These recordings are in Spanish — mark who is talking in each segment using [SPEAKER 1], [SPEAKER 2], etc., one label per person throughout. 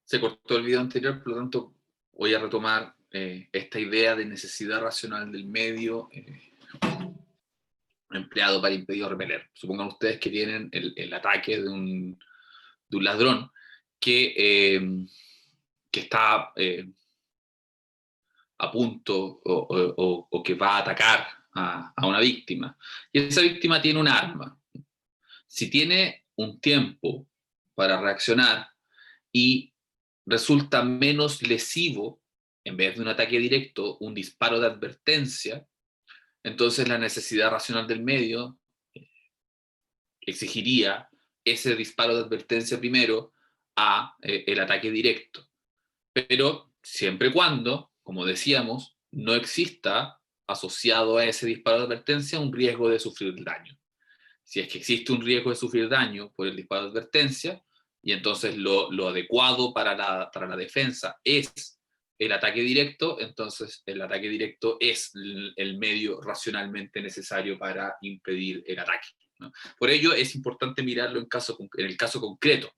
[SPEAKER 1] Se cortó el video anterior, por lo tanto voy a retomar esta idea de necesidad racional del medio empleado para impedir o repeler. Supongan ustedes que tienen el ataque de un ladrón que está a punto o que va a atacar a una víctima. Y esa víctima tiene un arma. Si tiene un tiempo para reaccionar y resulta menos lesivo, en vez de un ataque directo, un disparo de advertencia, entonces la necesidad racional del medio exigiría ese disparo de advertencia primero a el ataque directo. Pero siempre y cuando, como decíamos, no exista asociado a ese disparo de advertencia un riesgo de sufrir daño. Si es que existe un riesgo de sufrir daño por el disparo de advertencia, y entonces lo adecuado para la defensa es el ataque directo, entonces el ataque directo es el medio racionalmente necesario para impedir el ataque, ¿no? Por ello es importante mirarlo en el caso concreto,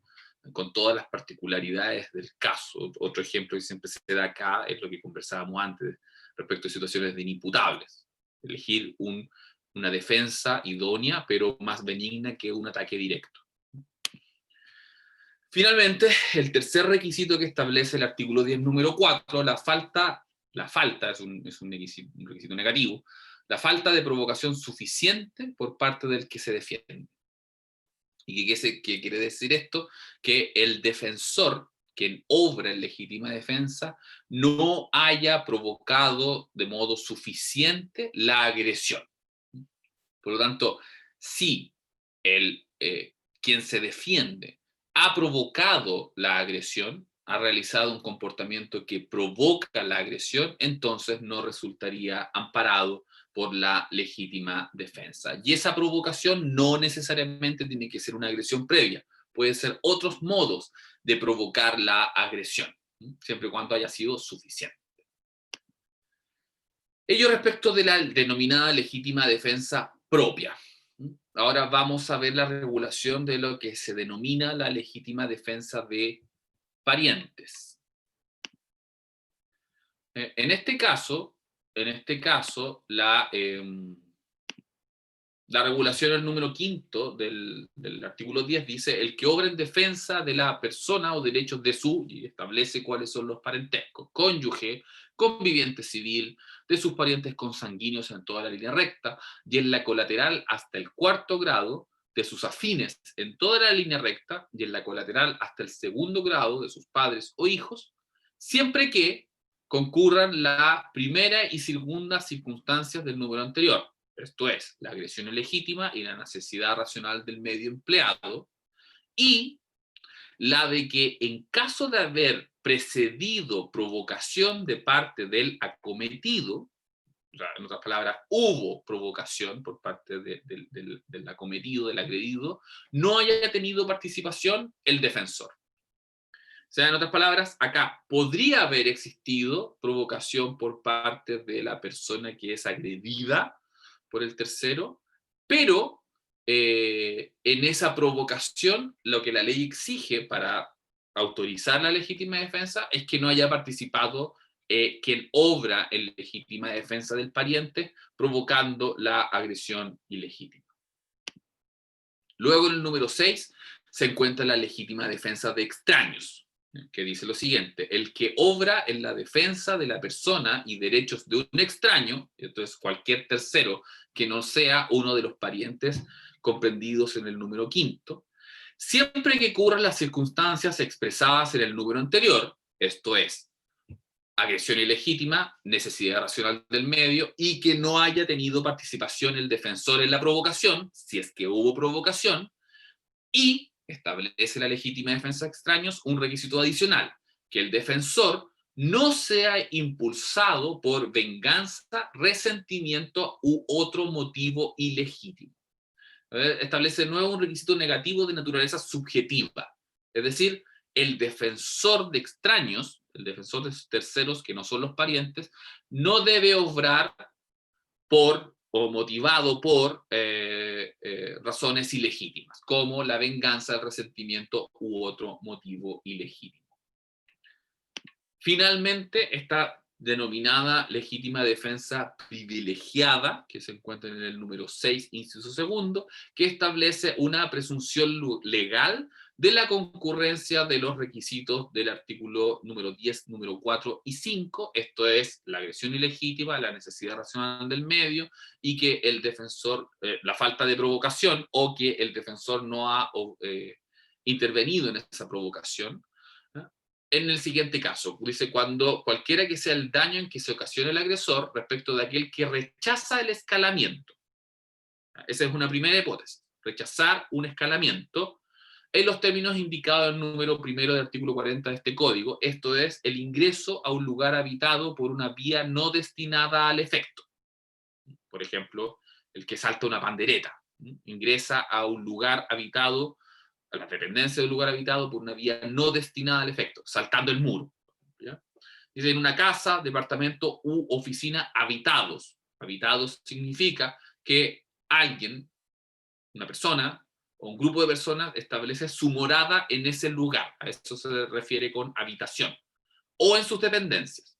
[SPEAKER 1] con todas las particularidades del caso. Otro ejemplo que siempre se da acá es lo que conversábamos antes respecto a situaciones de inimputables. Elegir una defensa idónea, pero más benigna que un ataque directo. Finalmente, el tercer requisito que establece el artículo 10, número 4, la falta es un requisito negativo, la falta de provocación suficiente por parte del que se defiende. ¿Y qué quiere decir esto? Que el defensor, quien obra en legítima defensa, no haya provocado de modo suficiente la agresión. Por lo tanto, si quien se defiende ha provocado la agresión, ha realizado un comportamiento que provoca la agresión, entonces no resultaría amparado por la legítima defensa. Y esa provocación no necesariamente tiene que ser una agresión previa, puede ser otros modos de provocar la agresión, siempre y cuando haya sido suficiente. Ello respecto de la denominada legítima defensa propia. Ahora vamos a ver la regulación de lo que se denomina la legítima defensa de parientes. En este caso, la regulación del número 5 del artículo 10 dice: el que obra en defensa de la persona o derechos de su, y establece cuáles son los parentescos, cónyuge, conviviente civil, de sus parientes consanguíneos en toda la línea recta, y en la colateral hasta el 4º grado, de sus afines en toda la línea recta, y en la colateral hasta el 2º grado, de sus padres o hijos, siempre que concurran la primera y segunda circunstancias del número anterior. Esto es, la agresión ilegítima y la necesidad racional del medio empleado, y la de que en caso de haber precedido provocación de parte del acometido, o sea, en otras palabras, hubo provocación por parte del acometido, del agredido, no haya tenido participación el defensor. O sea, en otras palabras, acá podría haber existido provocación por parte de la persona que es agredida por el tercero, pero en esa provocación lo que la ley exige para autorizar la legítima defensa es que no haya participado quien obra en legítima defensa del pariente, provocando la agresión ilegítima. Luego, en el número 6, se encuentra la legítima defensa de extraños, que dice lo siguiente: el que obra en la defensa de la persona y derechos de un extraño, entonces cualquier tercero que no sea uno de los parientes comprendidos en el número 5, siempre que ocurran las circunstancias expresadas en el número anterior, esto es, agresión ilegítima, necesidad racional del medio, y que no haya tenido participación el defensor en la provocación, si es que hubo provocación, y establece la legítima defensa de extraños un requisito adicional: que el defensor no sea impulsado por venganza, resentimiento u otro motivo ilegítimo. Establece de nuevo un requisito negativo de naturaleza subjetiva, es decir, el defensor de extraños, el defensor de terceros que no son los parientes, no debe obrar por o motivado por razones ilegítimas, como la venganza, el resentimiento u otro motivo ilegítimo. Finalmente, esta denominada legítima defensa privilegiada, que se encuentra en el número 6, inciso segundo, que establece una presunción legal de la concurrencia de los requisitos del artículo número 10, número 4 y 5, esto es la agresión ilegítima, la necesidad racional del medio, y que el defensor, la falta de provocación, o que el defensor no ha intervenido en esa provocación. En el siguiente caso, dice cuando cualquiera que sea el daño en que se ocasione el agresor respecto de aquel que rechaza el escalamiento. Esa es una primera hipótesis, rechazar un escalamiento en los términos indicados en el número primero del artículo 40 de este código, esto es, el ingreso a un lugar habitado por una vía no destinada al efecto. Por ejemplo, el que salta una pandereta, ingresa a un lugar habitado, a la dependencia del lugar habitado por una vía no destinada al efecto, saltando el muro. ¿Ya? Dice, en una casa, departamento u oficina habitados. Habitados significa que alguien, una persona o un grupo de personas establece su morada en ese lugar. A eso se refiere con habitación. O en sus dependencias.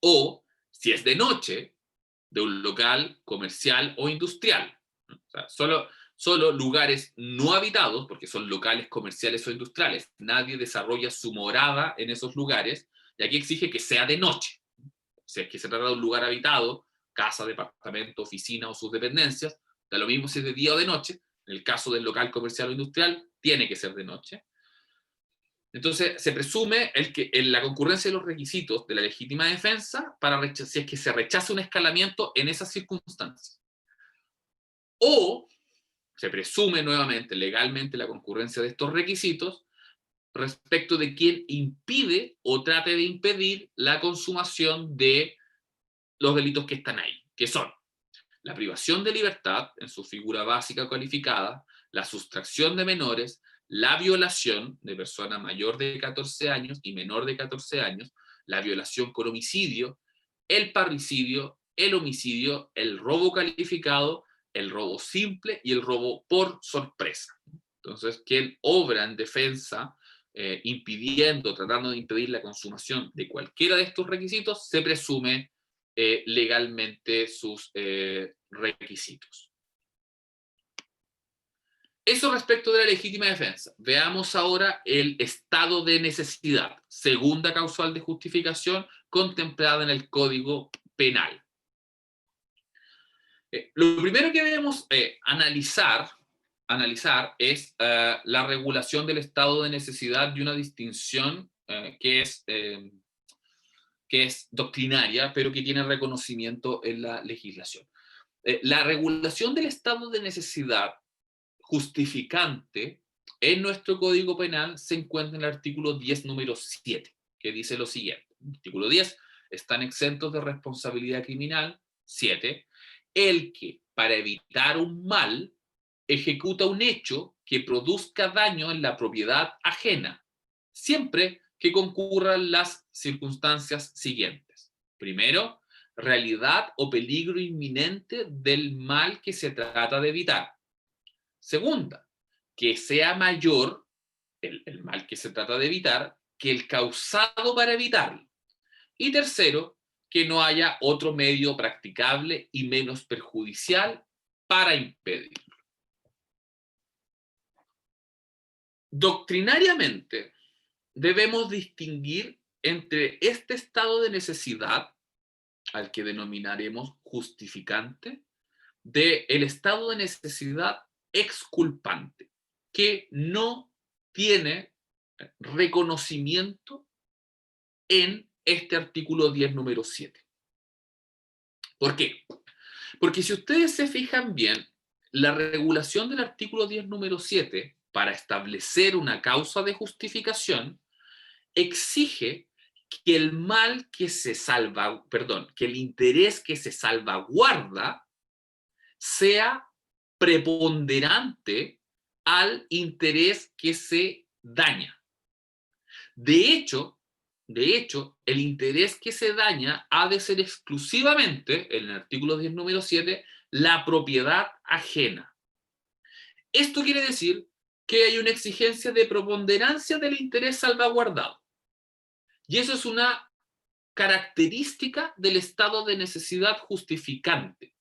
[SPEAKER 1] O, si es de noche, de un local comercial o industrial. O sea, solo lugares no habitados, porque son locales comerciales o industriales. Nadie desarrolla su morada en esos lugares, y aquí exige que sea de noche. Si es que se trata de un lugar habitado, casa, departamento, oficina o sus dependencias, da lo mismo si es de día o de noche. En el caso del local comercial o industrial, tiene que ser de noche. Entonces, se presume en la concurrencia de los requisitos de la legítima defensa si es que se rechaza un escalamiento en esas circunstancias. O se presume nuevamente legalmente la concurrencia de estos requisitos respecto de quien impide o trate de impedir la consumación de los delitos que están ahí, que son la privación de libertad en su figura básica calificada, la sustracción de menores, la violación de persona mayor de 14 años y menor de 14 años, la violación con homicidio, el parricidio, el homicidio, el robo calificado, el robo simple y el robo por sorpresa. Entonces, quien obra en defensa impidiendo, tratando de impedir la consumación de cualquiera de estos requisitos, se presume legalmente sus requisitos. Eso respecto de la legítima defensa. Veamos ahora el estado de necesidad, segunda causal de justificación contemplada en el Código Penal. Lo primero que debemos analizar es la regulación del estado de necesidad y una distinción que es doctrinaria, pero que tiene reconocimiento en la legislación. La regulación del estado de necesidad justificante en nuestro Código Penal se encuentra en el artículo 10, número 7, que dice lo siguiente. Artículo 10, están exentos de responsabilidad criminal. 7, el que, para evitar un mal, ejecuta un hecho que produzca daño en la propiedad ajena, siempre que concurran las circunstancias siguientes. Primero, realidad o peligro inminente del mal que se trata de evitar. Segunda, que sea mayor el mal que se trata de evitar que el causado para evitarlo. Y tercero, que no haya otro medio practicable y menos perjudicial para impedirlo. Doctrinariamente, debemos distinguir entre este estado de necesidad, al que denominaremos justificante, del estado de necesidad exculpante, que no tiene reconocimiento en este artículo 10, número 7. ¿Por qué? Porque si ustedes se fijan bien, la regulación del artículo 10, número 7, para establecer una causa de justificación, exige que el mal que que el interés que se salvaguarda sea preponderante al interés que se daña. De hecho, el interés que se daña ha de ser exclusivamente, en el artículo 10, número 7, la propiedad ajena. Esto quiere decir que hay una exigencia de preponderancia del interés salvaguardado. Y eso es una característica del estado de necesidad justificante,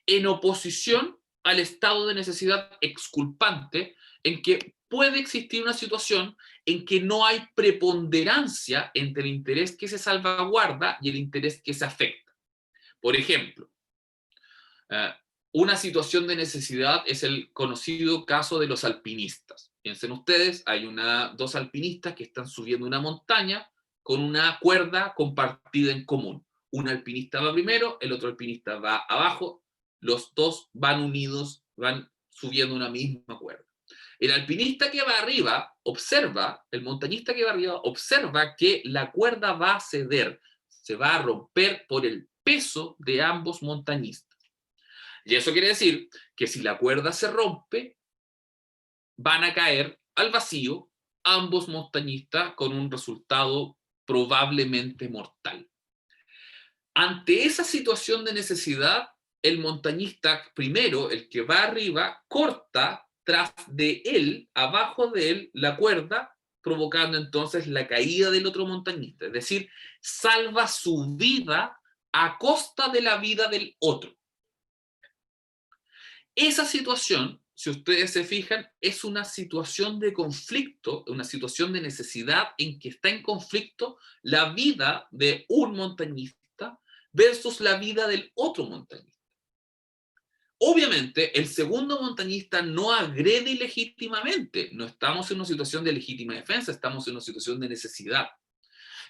[SPEAKER 1] en oposición al estado de necesidad exculpante, en que puede existir una situación en que no hay preponderancia entre el interés que se salvaguarda y el interés que se afecta. Por ejemplo, uh, una situación de necesidad es el conocido caso de los alpinistas. Piensen ustedes, hay dos alpinistas que están subiendo una montaña con una cuerda compartida en común. Un alpinista va primero, el otro alpinista va abajo, los dos van unidos, van subiendo una misma cuerda. El alpinista que va arriba observa, el montañista que va arriba observa que la cuerda va a ceder, se va a romper por el peso de ambos montañistas. Y eso quiere decir que si la cuerda se rompe, van a caer al vacío ambos montañistas con un resultado probablemente mortal. Ante esa situación de necesidad, el montañista primero, el que va arriba, corta tras de él, abajo de él, la cuerda, provocando entonces la caída del otro montañista. Es decir, salva su vida a costa de la vida del otro. Esa situación, si ustedes se fijan, es una situación de conflicto, una situación de necesidad en que está en conflicto la vida de un montañista versus la vida del otro montañista. Obviamente, el segundo montañista no agrede ilegítimamente. No estamos en una situación de legítima defensa, estamos en una situación de necesidad.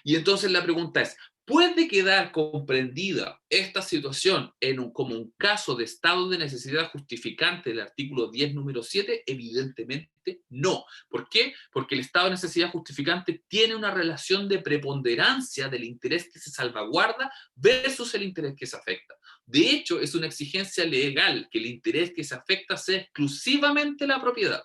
[SPEAKER 1] Y entonces la pregunta es, ¿puede quedar comprendida esta situación como un caso de estado de necesidad justificante del artículo 10, número 7? Evidentemente no. ¿Por qué? Porque el estado de necesidad justificante tiene una relación de preponderancia del interés que se salvaguarda versus el interés que se afecta. De hecho, es una exigencia legal que el interés que se afecta sea exclusivamente la propiedad.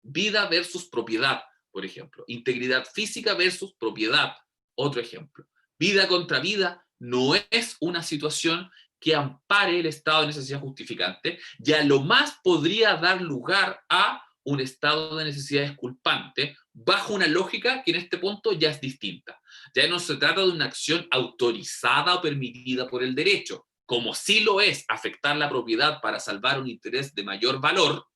[SPEAKER 1] Vida versus propiedad, por ejemplo. Integridad física versus propiedad, otro ejemplo. Vida contra vida no es una situación que ampare el estado de necesidad justificante, y a lo más podría dar lugar a un estado de necesidad exculpante bajo una lógica que en este punto ya es distinta. Ya no se trata de una acción autorizada o permitida por el derecho, como sí lo es afectar la propiedad para salvar un interés de mayor valor,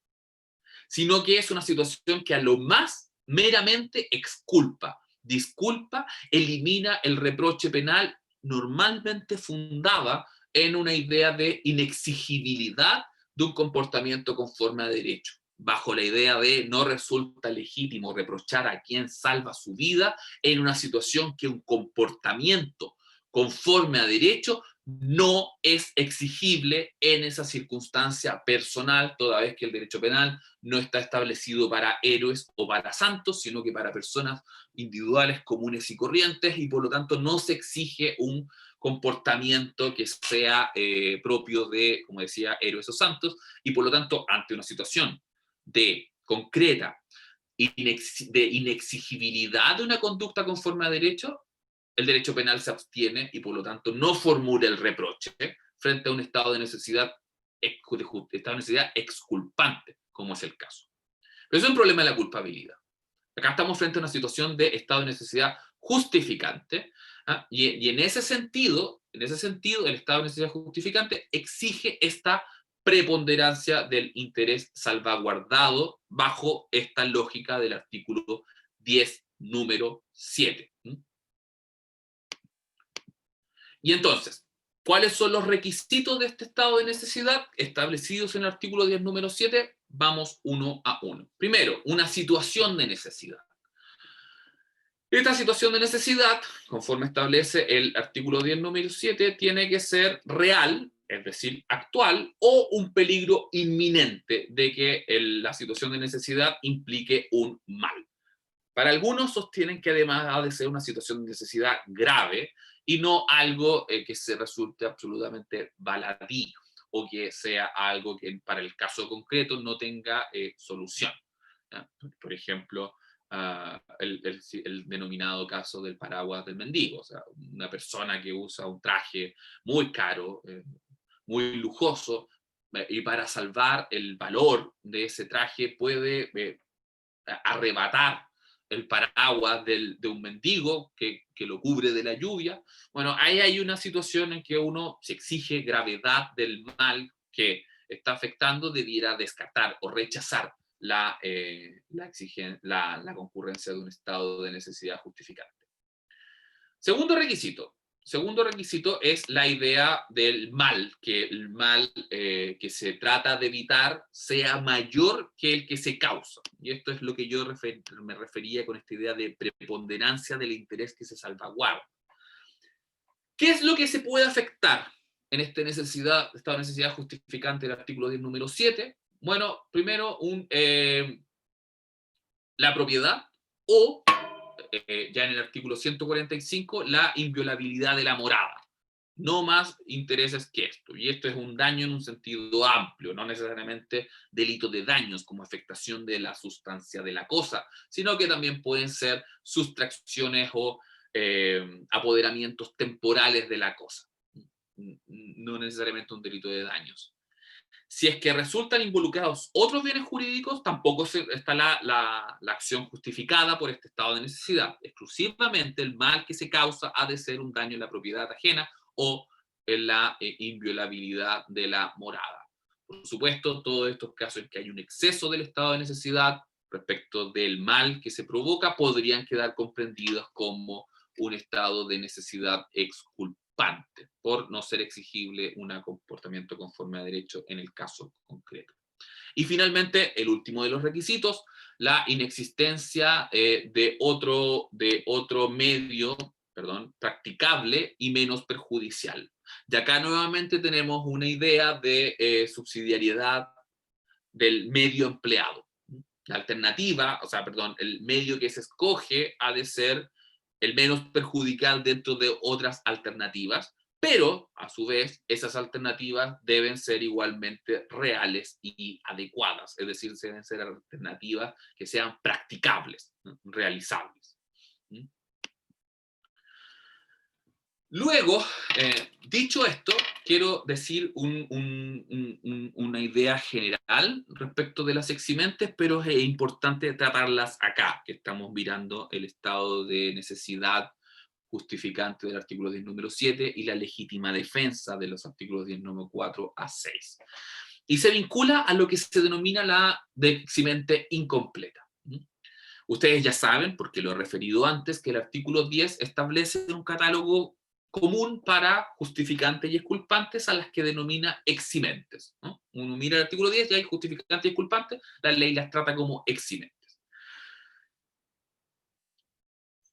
[SPEAKER 1] sino que es una situación que a lo más meramente exculpa, disculpa, elimina el reproche penal normalmente fundada en una idea de inexigibilidad de un comportamiento conforme a derecho, bajo la idea de no resulta legítimo reprochar a quien salva su vida en una situación que un comportamiento conforme a derecho no es exigible en esa circunstancia personal, toda vez que el derecho penal no está establecido para héroes o para santos, sino que para personas individuales, comunes y corrientes, y por lo tanto no se exige un comportamiento que sea propio de, como decía, héroes o santos, y por lo tanto, ante una situación de concreta de inexigibilidad de una conducta conforme a derecho, el derecho penal se abstiene y por lo tanto no formula el reproche frente a un estado de necesidad, exculpante, como es el caso. Pero eso es un problema de la culpabilidad. Acá estamos frente a una situación de estado de necesidad justificante, ¿ah? Y en ese sentido, el estado de necesidad justificante exige esta preponderancia del interés salvaguardado bajo esta lógica del artículo 10, número 7. Y entonces, ¿cuáles son los requisitos de este estado de necesidad establecidos en el artículo 10, número 7? Vamos uno a uno. Primero, una situación de necesidad. Esta situación de necesidad, conforme establece el artículo 10, número 7, tiene que ser real, es decir, actual, o un peligro inminente de que la situación de necesidad implique un mal. Para algunos sostienen que además ha de ser una situación de necesidad grave y no algo que se resulte absolutamente baladí o que sea algo que para el caso concreto no tenga solución. ¿Ya? Por ejemplo, el denominado caso del paraguas del mendigo, o sea, una persona que usa un traje muy caro, muy lujoso, y para salvar el valor de ese traje puede arrebatar el paraguas de un mendigo que lo cubre de la lluvia. Bueno, ahí hay una situación en que uno se exige gravedad del mal que está afectando, debiera descartar o rechazar la concurrencia de un estado de necesidad justificante. Segundo requisito. Segundo requisito es la idea del mal, que el mal que se trata de evitar sea mayor que el que se causa. Y esto es lo que yo me refería con esta idea de preponderancia del interés que se salvaguarda. ¿Qué es lo que se puede afectar en este estado de necesidad justificante del artículo 10, número 7? Bueno, primero, la propiedad o ya en el artículo 145, la inviolabilidad de la morada. No más intereses que esto. Y esto es un daño en un sentido amplio, no necesariamente delito de daños como afectación de la sustancia de la cosa, sino que también pueden ser sustracciones o apoderamientos temporales de la cosa. No necesariamente un delito de daños. Si es que resultan involucrados otros bienes jurídicos, tampoco está la acción justificada por este estado de necesidad. Exclusivamente el mal que se causa ha de ser un daño en la propiedad ajena o en la inviolabilidad de la morada. Por supuesto, todos estos casos en que hay un exceso del estado de necesidad respecto del mal que se provoca podrían quedar comprendidos como un estado de necesidad exculpable por no ser exigible un comportamiento conforme a derecho en el caso concreto. Y finalmente, el último de los requisitos, la inexistencia de otro medio, practicable y menos perjudicial. Y acá nuevamente tenemos una idea de subsidiariedad del medio empleado. La alternativa, el medio que se escoge ha de ser el menos perjudicial dentro de otras alternativas, pero a su vez esas alternativas deben ser igualmente reales y adecuadas, es decir, deben ser alternativas que sean practicables, realizables. Luego, dicho esto, quiero decir una idea general respecto de las eximentes, pero es importante tratarlas acá, que estamos mirando el estado de necesidad justificante del artículo 10, número 7, y la legítima defensa de los artículos 10, número 4 a 6. Y se vincula a lo que se denomina la eximente incompleta. Ustedes ya saben, porque lo he referido antes, que el artículo 10 establece un catálogo común para justificantes y exculpantes a las que denomina eximentes, ¿no? Uno mira el artículo 10 y hay justificantes y exculpantes, la ley las trata como eximentes.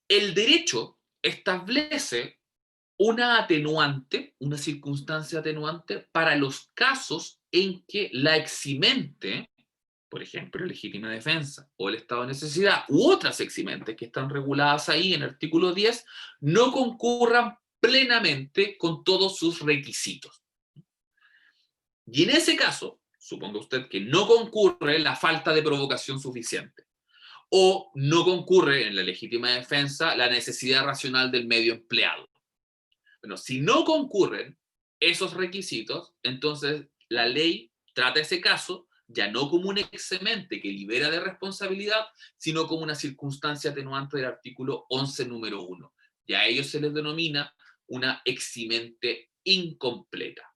[SPEAKER 1] El derecho establece una atenuante, una circunstancia atenuante para los casos en que la eximente, por ejemplo, la legítima defensa o el estado de necesidad, u otras eximentes que están reguladas ahí en el artículo 10, no concurran plenamente con todos sus requisitos. Y en ese caso, suponga usted que no concurre la falta de provocación suficiente, o no concurre en la legítima defensa la necesidad racional del medio empleado. Bueno, si no concurren esos requisitos, entonces la ley trata ese caso ya no como un eximente que libera de responsabilidad, sino como una circunstancia atenuante del artículo 11, número 1. Y a ellos se les denomina una eximente incompleta.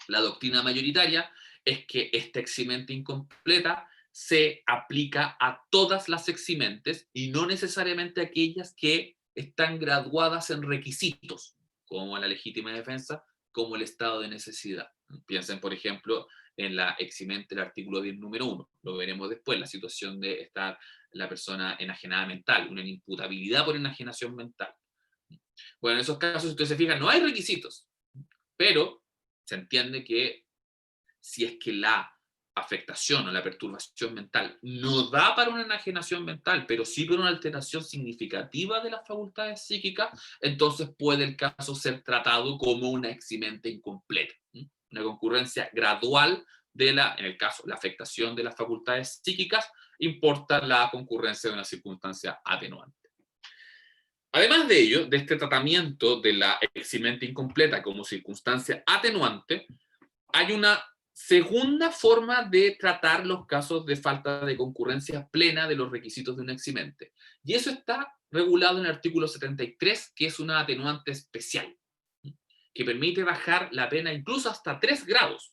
[SPEAKER 1] La doctrina mayoritaria es que esta eximente incompleta se aplica a todas las eximentes y no necesariamente a aquellas que están graduadas en requisitos, como la legítima defensa, como el estado de necesidad. Piensen, por ejemplo, en la eximente del artículo 10, número 1. Lo veremos después, la situación de estar la persona enajenada mental, una inimputabilidad por enajenación mental. Bueno, en esos casos, si ustedes se fijan, no hay requisitos, pero se entiende que si es que la afectación o la perturbación mental no da para una enajenación mental, pero sí para una alteración significativa de las facultades psíquicas, entonces puede el caso ser tratado como una eximente incompleta. Una concurrencia gradual de en el caso, la afectación de las facultades psíquicas, importa la concurrencia de una circunstancia atenuante. Además de ello, de este tratamiento de la eximente incompleta como circunstancia atenuante, hay una segunda forma de tratar los casos de falta de concurrencia plena de los requisitos de un eximente. Y eso está regulado en el artículo 73, que es una atenuante especial, que permite bajar la pena incluso hasta 3 grados.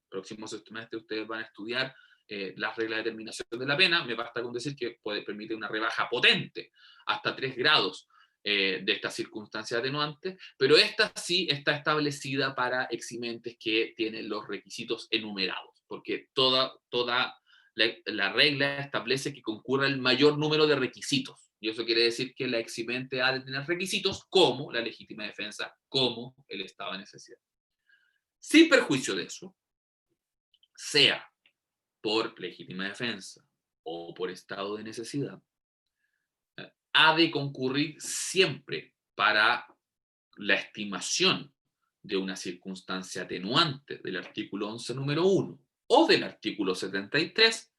[SPEAKER 1] Próximo semestre ustedes van a estudiar las reglas de determinación de la pena. Me basta con decir que permite una rebaja potente, hasta 3 grados de esta circunstancia atenuante, pero esta sí está establecida para eximentes que tienen los requisitos enumerados, porque toda la regla establece que concurra el mayor número de requisitos, y eso quiere decir que la eximente ha de tener requisitos como la legítima defensa, como el estado de necesidad. Sin perjuicio de eso, sea por legítima defensa o por estado de necesidad, ha de concurrir siempre para la estimación de una circunstancia atenuante del artículo 11, número 1, o del artículo 73,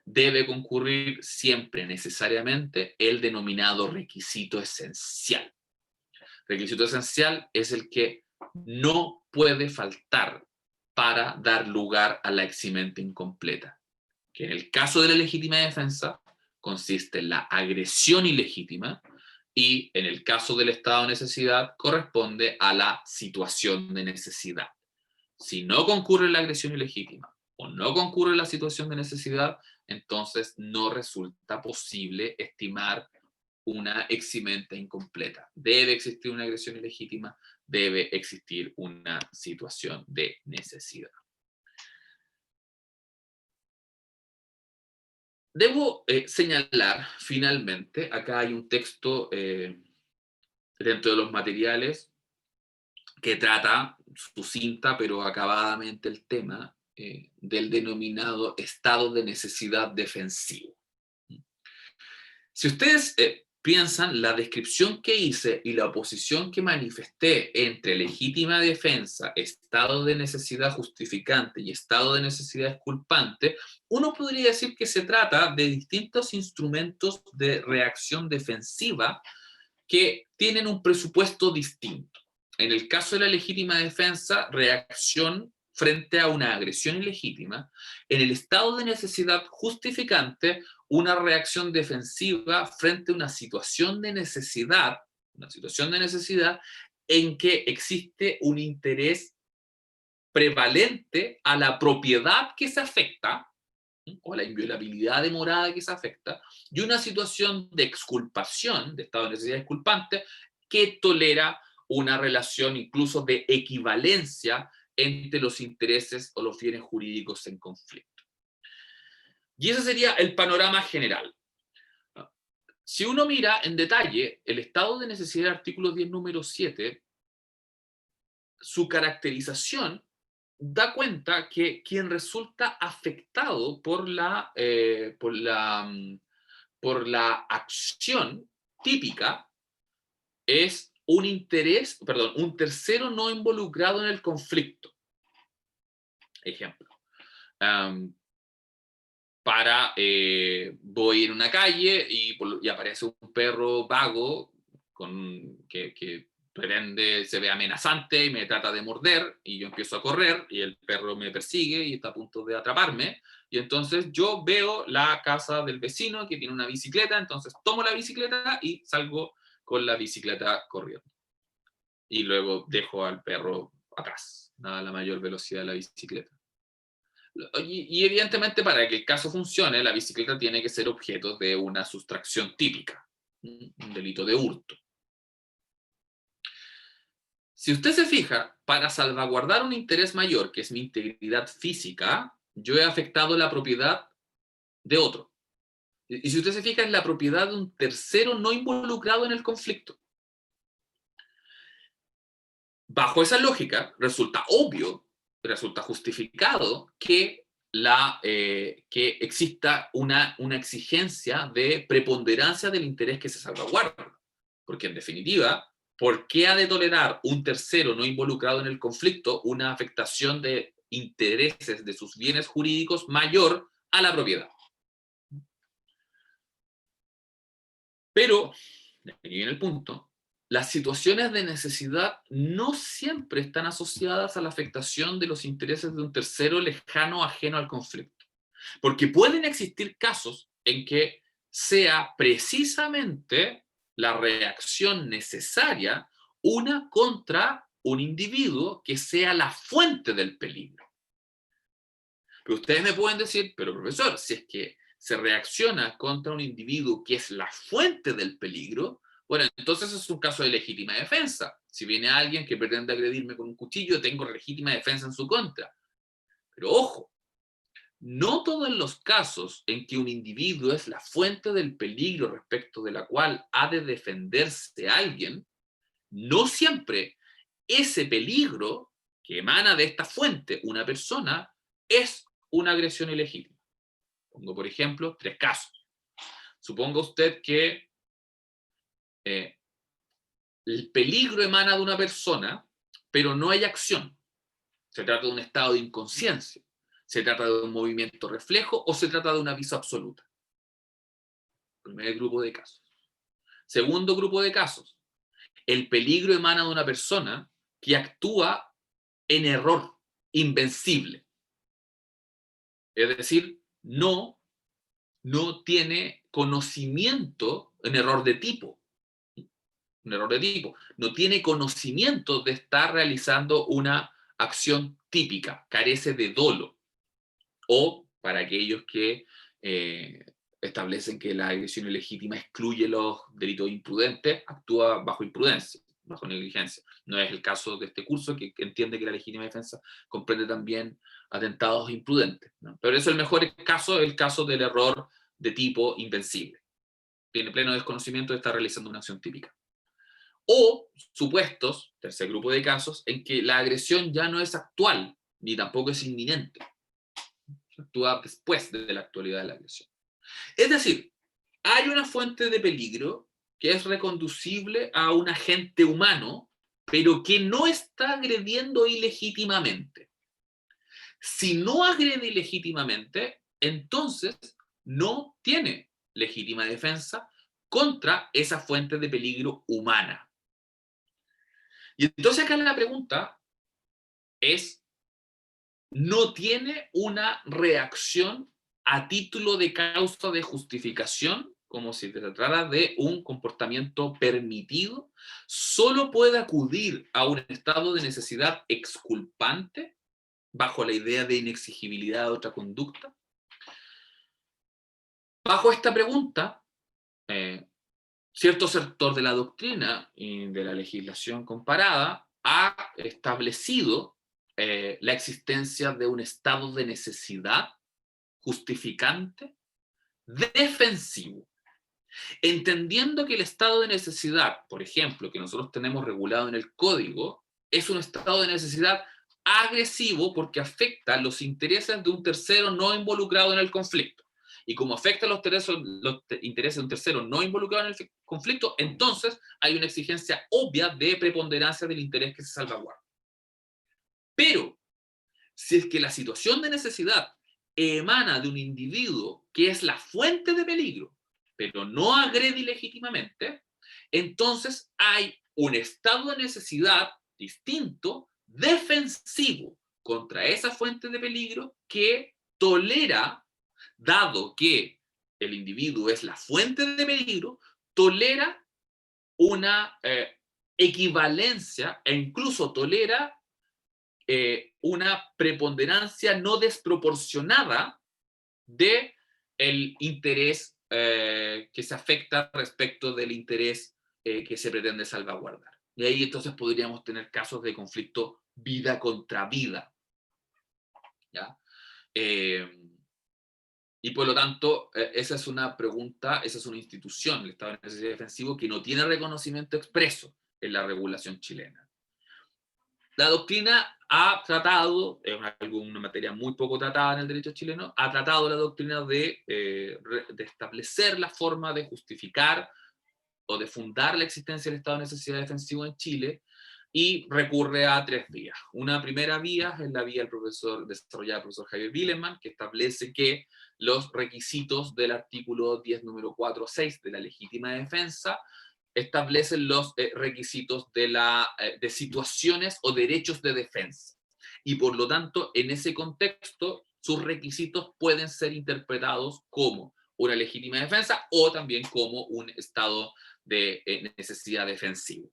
[SPEAKER 1] debe concurrir siempre necesariamente el denominado requisito esencial. Requisito esencial es el que no puede faltar para dar lugar a la eximente incompleta, que en el caso de la legítima defensa consiste en la agresión ilegítima, y en el caso del estado de necesidad corresponde a la situación de necesidad. Si no concurre la agresión ilegítima o no concurre la situación de necesidad, entonces no resulta posible estimar una eximente incompleta. Debe existir una agresión ilegítima, debe existir una situación de necesidad. Debo señalar, finalmente, acá hay un texto dentro de los materiales que trata sucinta pero acabadamente el tema del denominado estado de necesidad defensivo. Si ustedes piensan, la descripción que hice y la oposición que manifesté entre legítima defensa, estado de necesidad justificante y estado de necesidad exculpante, uno podría decir que se trata de distintos instrumentos de reacción defensiva que tienen un presupuesto distinto. En el caso de la legítima defensa, reacción frente a una agresión ilegítima. En el estado de necesidad justificante, una reacción defensiva frente a una situación de necesidad en que existe un interés prevalente a la propiedad que se afecta, o a la inviolabilidad de morada que se afecta, y una situación de exculpación, de estado de necesidad exculpante, que tolera una relación incluso de equivalencia entre los intereses o los bienes jurídicos en conflicto. Y ese sería el panorama general. Si uno mira en detalle el estado de necesidad del artículo 10, número 7, su caracterización da cuenta que quien resulta afectado por la acción típica es un tercero no involucrado en el conflicto. Ejemplo. Voy en una calle y aparece un perro vago que se ve amenazante y me trata de morder, y yo empiezo a correr y el perro me persigue y está a punto de atraparme, y entonces yo veo la casa del vecino que tiene una bicicleta, entonces tomo la bicicleta y salgo con la bicicleta corriendo. Y luego dejo al perro atrás, a la mayor velocidad de la bicicleta. Y evidentemente, para que el caso funcione, la bicicleta tiene que ser objeto de una sustracción típica, un delito de hurto. Si usted se fija, para salvaguardar un interés mayor, que es mi integridad física, yo he afectado la propiedad de otro. Y si usted se fija, es la propiedad de un tercero no involucrado en el conflicto. Bajo esa lógica, resulta obvio, resulta justificado que exista una exigencia de preponderancia del interés que se salvaguarda. Porque, en definitiva, ¿por qué ha de tolerar un tercero no involucrado en el conflicto una afectación de intereses de sus bienes jurídicos mayor a la propiedad? Pero, aquí viene el punto, las situaciones de necesidad no siempre están asociadas a la afectación de los intereses de un tercero lejano o ajeno al conflicto. Porque pueden existir casos en que sea precisamente la reacción necesaria una contra un individuo que sea la fuente del peligro. Pero ustedes me pueden decir, pero profesor, si es que se reacciona contra un individuo que es la fuente del peligro, bueno, entonces es un caso de legítima defensa. Si viene alguien que pretende agredirme con un cuchillo, tengo legítima defensa en su contra. Pero ojo, no todos los casos en que un individuo es la fuente del peligro respecto de la cual ha de defenderse alguien, no siempre ese peligro que emana de esta fuente, una persona, es una agresión ilegítima. Pongo, por ejemplo, 3 casos. Suponga usted que el peligro emana de una persona, pero no hay acción. Se trata de un estado de inconsciencia, se trata de un movimiento reflejo o se trata de un aviso absoluto. Primer grupo de casos. Segundo grupo de casos. El peligro emana de una persona que actúa en error, invencible. Es decir, no tiene conocimiento en error de tipo. Un error de tipo. No tiene conocimiento de estar realizando una acción típica. Carece de dolo. O para aquellos que establecen que la agresión ilegítima excluye los delitos imprudentes, actúa bajo imprudencia, bajo negligencia. No es el caso de este curso, que entiende que la legítima defensa comprende también atentados imprudentes, ¿no? Pero eso es el mejor caso, el caso del error de tipo invencible. Tiene pleno desconocimiento de estar realizando una acción típica. O supuestos, tercer grupo de casos, en que la agresión ya no es actual, ni tampoco es inminente. Actúa después de la actualidad de la agresión. Es decir, hay una fuente de peligro que es reconducible a un agente humano, pero que no está agrediendo ilegítimamente. Si no agrede ilegítimamente, entonces no tiene legítima defensa contra esa fuente de peligro humana. Y entonces acá la pregunta es, ¿no tiene una reacción a título de causa de justificación, como si se tratara de un comportamiento permitido? ¿Solo puede acudir a un estado de necesidad exculpante bajo la idea de inexigibilidad de otra conducta? Bajo esta pregunta, cierto sector de la doctrina y de la legislación comparada ha establecido la existencia de un estado de necesidad justificante defensivo, entendiendo que el estado de necesidad, por ejemplo, que nosotros tenemos regulado en el código, es un estado de necesidad agresivo porque afecta los intereses de un tercero no involucrado en el conflicto. Y como afecta los intereses de un tercero no involucrado en el conflicto, entonces hay una exigencia obvia de preponderancia del interés que se salvaguarda. Pero, si es que la situación de necesidad emana de un individuo que es la fuente de peligro, pero no agrede ilegítimamente, entonces hay un estado de necesidad distinto, defensivo, contra esa fuente de peligro que tolera, dado que el individuo es la fuente de peligro, tolera una equivalencia e incluso tolera una preponderancia no desproporcionada de el interés que se afecta respecto del interés que se pretende salvaguardar. Y ahí entonces podríamos tener casos de conflicto vida contra vida. ¿Ya? Y por lo tanto, esa es una pregunta, esa es una institución, el estado de necesidad defensivo, que no tiene reconocimiento expreso en la regulación chilena. La doctrina ha tratado, es una materia muy poco tratada en el derecho chileno, ha tratado la doctrina de establecer la forma de justificar o de fundar la existencia del estado de necesidad defensivo en Chile y recurre a 3 vías. Una primera vía es la vía desarrollada por el profesor Javier Willeman, que establece que los requisitos del artículo 10, número 4 o 6 de la legítima defensa establecen los requisitos de situaciones o derechos de defensa. Y por lo tanto, en ese contexto, sus requisitos pueden ser interpretados como una legítima defensa o también como un estado de necesidad defensivo.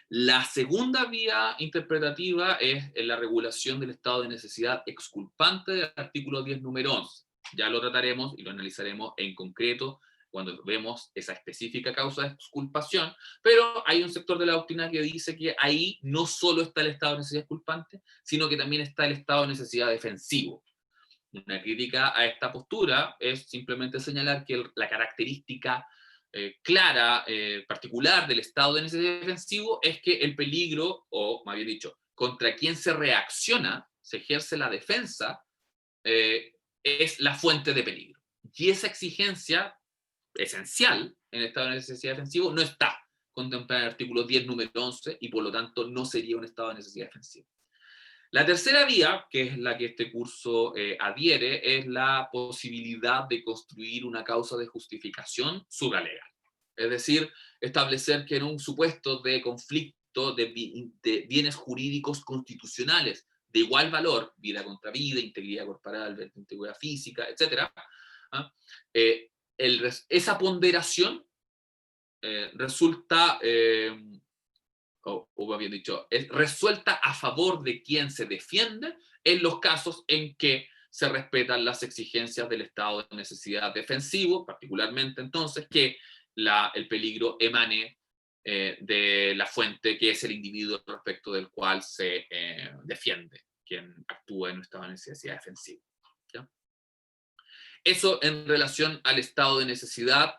[SPEAKER 1] La segunda vía interpretativa es en la regulación del estado de necesidad exculpante del artículo 10, número 11. Ya lo trataremos y lo analizaremos en concreto cuando vemos esa específica causa de exculpación, pero hay un sector de la doctrina que dice que ahí no solo está el estado de necesidad exculpante, sino que también está el estado de necesidad defensivo. Una crítica a esta postura es simplemente señalar que la característica clara, particular del estado de necesidad defensivo es que el peligro, o más bien dicho, contra quien se reacciona, se ejerce la defensa, es la fuente de peligro. Y esa exigencia esencial en el estado de necesidad defensivo no está contemplada en el artículo 10, número 11, y por lo tanto no sería un estado de necesidad defensivo. La tercera vía, que es la que este curso adhiere, es la posibilidad de construir una causa de justificación supralegal. Es decir, establecer que en un supuesto de conflicto de bienes jurídicos constitucionales de igual valor, vida contra vida, integridad corporal, integridad física, etc., ¿ah? Esa ponderación resulta o bien dicho, es resuelta a favor de quien se defiende en los casos en que se respetan las exigencias del estado de necesidad defensivo, particularmente entonces que el peligro emane de la fuente que es el individuo respecto del cual se defiende, quien actúa en un estado de necesidad defensiva. ¿Ya? Eso en relación al estado de necesidad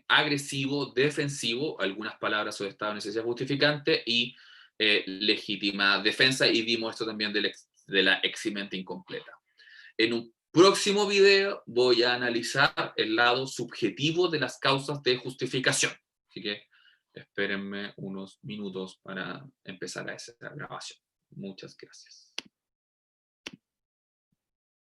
[SPEAKER 1] agresivo, defensivo, algunas palabras sobre estado de necesidad justificante y legítima defensa, y vimos esto también de la eximente incompleta. En un próximo video voy a analizar el lado subjetivo de las causas de justificación. Así que espérenme unos minutos para empezar a esa grabación. Muchas gracias.